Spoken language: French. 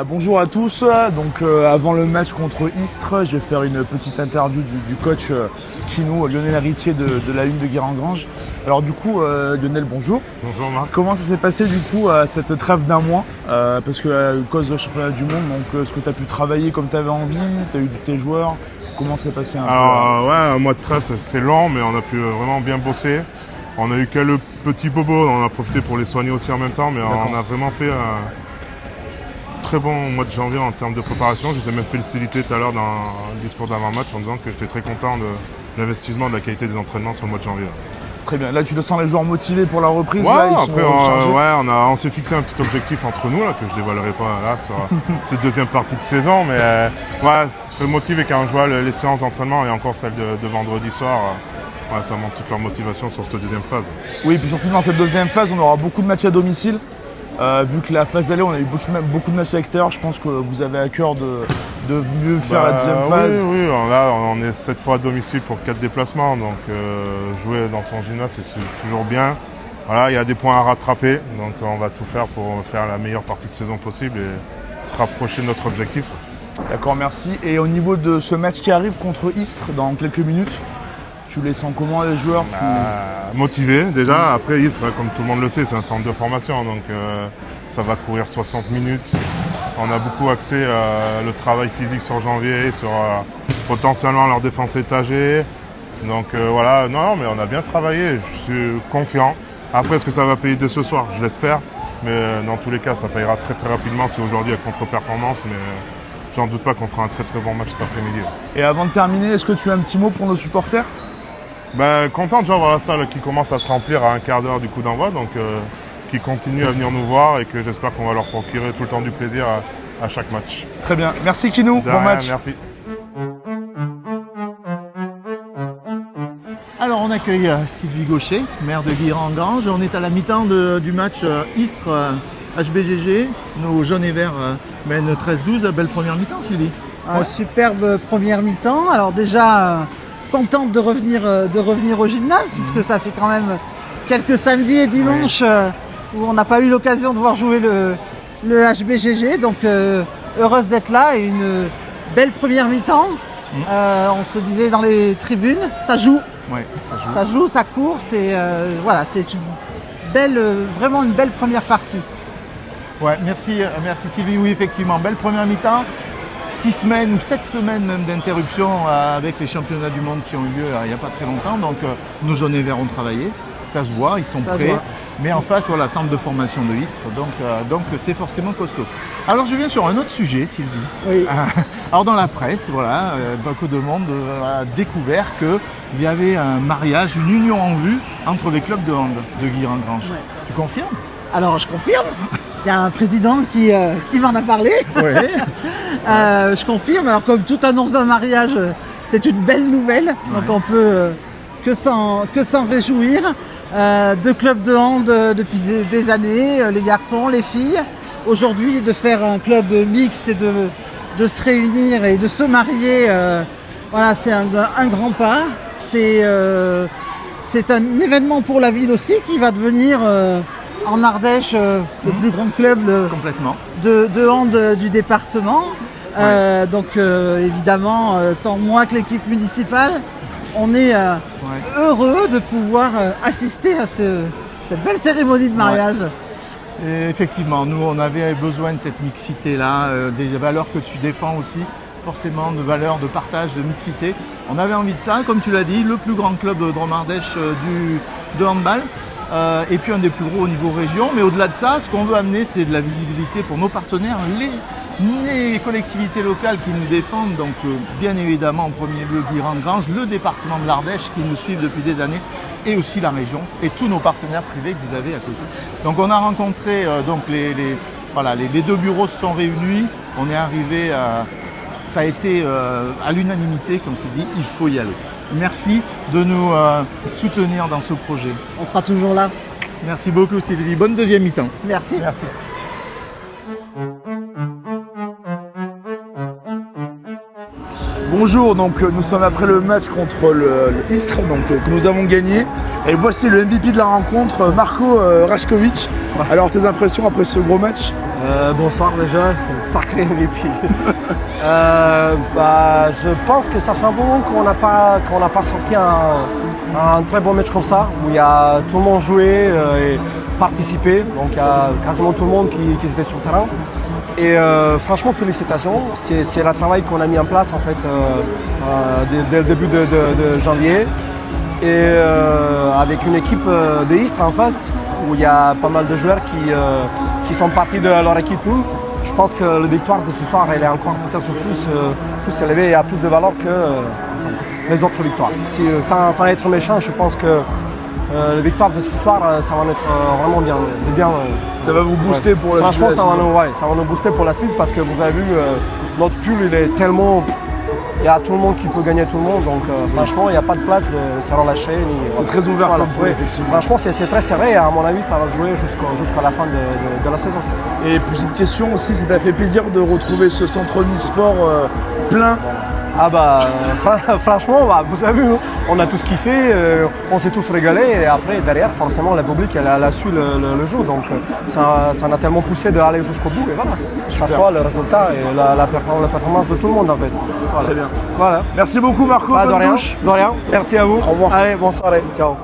Bonjour à tous, donc avant le match contre Istres, je vais faire une petite interview du coach Kinou, Lionel Héritier de la Une de Guérin-Grange. Alors du coup, Lionel, bonjour. Bonjour Marc. Comment ça s'est passé du coup cette trêve d'un mois parce que à cause du championnat du monde, donc est-ce que tu as pu travailler comme tu avais envie, tu as eu tes joueurs, comment s'est passé un peu Ouais, un mois de trêve c'est lent, mais on a pu vraiment bien bosser. On a eu quelques petits bobos, on a profité pour les soigner aussi en même temps, mais on a vraiment fait très bon mois de janvier en termes de préparation. Je les ai même félicité tout à l'heure dans un discours d'avant-match en disant que j'étais très content de l'investissement, de la qualité des entraînements sur le mois de janvier. Très bien. Là, tu le sens les joueurs motivés pour la reprise. Ouais, là, ils après, sont on s'est fixé un petit objectif entre nous là, que je ne dévoilerai pas là sur cette deuxième partie de saison. Mais ouais, très motivé quand on voit les séances d'entraînement et encore celle de vendredi soir. Ça montre toute leur motivation sur cette deuxième phase. Oui, et puis surtout dans cette deuxième phase, on aura beaucoup de matchs à domicile. Vu que la phase d'aller, on a eu beaucoup de matchs à l'extérieur, je pense que vous avez à cœur de mieux faire la deuxième phase. Oui, là on est 7 fois à domicile pour 4 déplacements, donc jouer dans son gymnase c'est toujours bien. Voilà, il y a des points à rattraper, donc on va tout faire pour faire la meilleure partie de saison possible et se rapprocher de notre objectif. D'accord, merci. Et au niveau de ce match qui arrive contre Istres dans quelques minutes, tu les sens comment les joueurs Motivés déjà. Après Istres, comme tout le monde le sait, c'est un centre de formation, donc ça va courir 60 minutes. On a beaucoup axé le travail physique sur janvier, sur potentiellement leur défense étagée. Donc voilà, non, mais on a bien travaillé, je suis confiant. Après, est-ce que ça va payer dès ce soir? Je l'espère. Mais dans tous les cas, ça payera très très rapidement si aujourd'hui il y a contre-performance. Mais j'en doute pas qu'on fera un très très bon match cet après-midi. Et avant de terminer, est-ce que tu as un petit mot pour nos supporters? Content de voir la salle qui commence à se remplir à un quart d'heure du coup d'envoi. Donc qui continuent à venir nous voir et que j'espère qu'on va leur procurer tout le temps du plaisir à chaque match. Très bien. Merci Kinou. Bon match. Merci. Alors on accueille Sylvie Gaucher, maire de Guérin-Grange. On est à la mi-temps du match Istres HBGG. Nos jaunes et verts mènent 13-12. Belle première mi-temps, Sylvie. Superbe première mi-temps. Alors déjà contente de revenir au gymnase puisque ça fait quand même quelques samedis et dimanches où on n'a pas eu l'occasion de voir jouer le HBGG. Donc heureuse d'être là et une belle première mi-temps. On se disait dans les tribunes, ça joue. Ouais, ça joue, ça court, c'est vraiment une belle première partie. Ouais, merci Sylvie. Oui, effectivement, belle première mi-temps. 6 semaines ou 7 semaines même d'interruption avec les championnats du monde qui ont eu lieu il n'y a pas très longtemps. Donc nos jaunes et verts ont travaillé, ça se voit, ils sont prêts. Mais en face, voilà, centre de formation de Istres, donc c'est forcément costaud. Alors je viens sur un autre sujet, Sylvie. Oui. Alors dans la presse, voilà, beaucoup de monde a découvert qu'il y avait un mariage, une union en vue entre les clubs de hand de Guérin-Grange. Ouais. Tu confirmes? Alors je confirme. Il y a un président qui m'en a parlé. Oui. Je confirme. Alors comme toute annonce d'un mariage, c'est une belle nouvelle. Donc on peut que s'en réjouir. 2 clubs de hand depuis des années, les garçons, les filles. Aujourd'hui, de faire un club mixte et de se réunir et de se marier, voilà, c'est un grand pas. C'est un événement pour la ville aussi qui va devenir en Ardèche le plus grand club de hand du département. Donc évidemment, tant moi que l'équipe municipale, on est heureux de pouvoir assister à cette belle cérémonie de mariage. Ouais. Et effectivement, nous on avait besoin de cette mixité-là, des valeurs que tu défends aussi, forcément de valeurs de partage, de mixité. On avait envie de ça, comme tu l'as dit, le plus grand club de Drôme-Ardèche de handball. Et puis un des plus gros au niveau région. Mais au-delà de ça, ce qu'on veut amener, c'est de la visibilité pour nos partenaires, les collectivités locales qui nous défendent, donc bien évidemment en premier lieu Guérin-Grange, le département de l'Ardèche qui nous suivent depuis des années, et aussi la région, et tous nos partenaires privés que vous avez à côté. Donc on a rencontré, les 2 bureaux se sont réunis, on est arrivé, ça a été à l'unanimité, comme c'est dit, il faut y aller. Merci de nous soutenir dans ce projet. On sera toujours là. Merci beaucoup Sylvie, bonne deuxième mi-temps. Merci. Merci. Bonjour, donc nous sommes après le match contre le Istres, donc que nous avons gagné. Et voici le MVP de la rencontre, Marco Rašković. Alors tes impressions après ce gros match? Bonsoir déjà, c'est un sacré MVP. Je pense que ça fait un bon moment qu'on n'a pas sorti un très bon match comme ça, où il y a tout le monde joué et participé, donc il y a quasiment tout le monde qui était sur le terrain. Et franchement, félicitations, c'est le travail qu'on a mis en place en fait dès le début de janvier. Et avec une équipe de Istres en face, où il y a pas mal de joueurs qui sont partis de leur équipe. Je pense que la victoire de ce soir, elle est encore peut-être plus élevée et a plus de valeur que les autres victoires. Sans être méchant, je pense que la victoire de ce soir, ça va être vraiment bien. Ça va vous booster pour la suite. Franchement, ça va nous booster pour la suite parce que vous avez vu, notre pool, il est tellement... Il y a tout le monde qui peut gagner tout le monde, donc franchement, il n'y a pas de place de se relâcher. C'est très ouvert comme pool, effectivement. Franchement, c'est très serré et à mon avis, ça va se jouer jusqu'à la fin de la saison. Et petite question aussi, ça t'a fait plaisir de retrouver ce centre Omnisport plein? Franchement, vous avez vu, on a tous kiffé, on s'est tous régalés et après derrière forcément la public elle a su le jeu, donc ça a tellement poussé d'aller jusqu'au bout et voilà, que ça soit le résultat et la performance de tout le monde en fait. Voilà. Très bien. Voilà. Merci beaucoup Marco, bonne douche. De rien, merci à vous. Au revoir. Allez, bonne soirée, ciao.